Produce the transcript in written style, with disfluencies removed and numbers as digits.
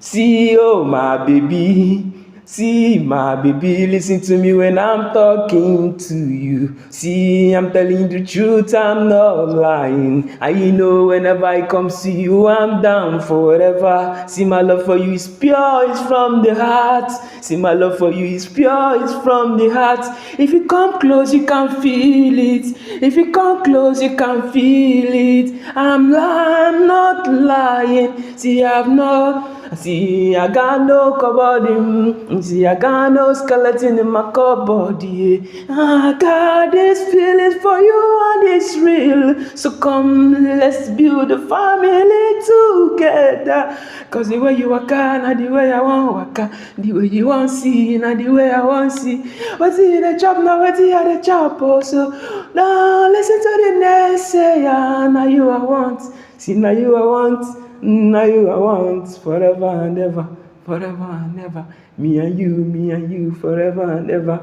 See, oh my baby, see my baby, listen to me when I'm talking to you. See, I'm telling the truth, I'm not lying. And you know whenever I come see you, I'm down forever. See, my love for you is pure, it's from the heart. See, my love for you is pure, it's from the heart. If you come close, you can feel it. If you come close, you can feel it. I'm not lying. See, I got no cupboard. See, I got no skeleton in my cupboard. Yeah. I got this feeling for you and it's real. So come, let's build a family together. Cause the way you walk and the way I want walk, the way you want see, and the way I want see. What's in the chop now? What's in the chop also? Now listen to the next say, now you I want. See, now you I want. Now you I want forever and ever, forever and ever. Me and you, forever and ever.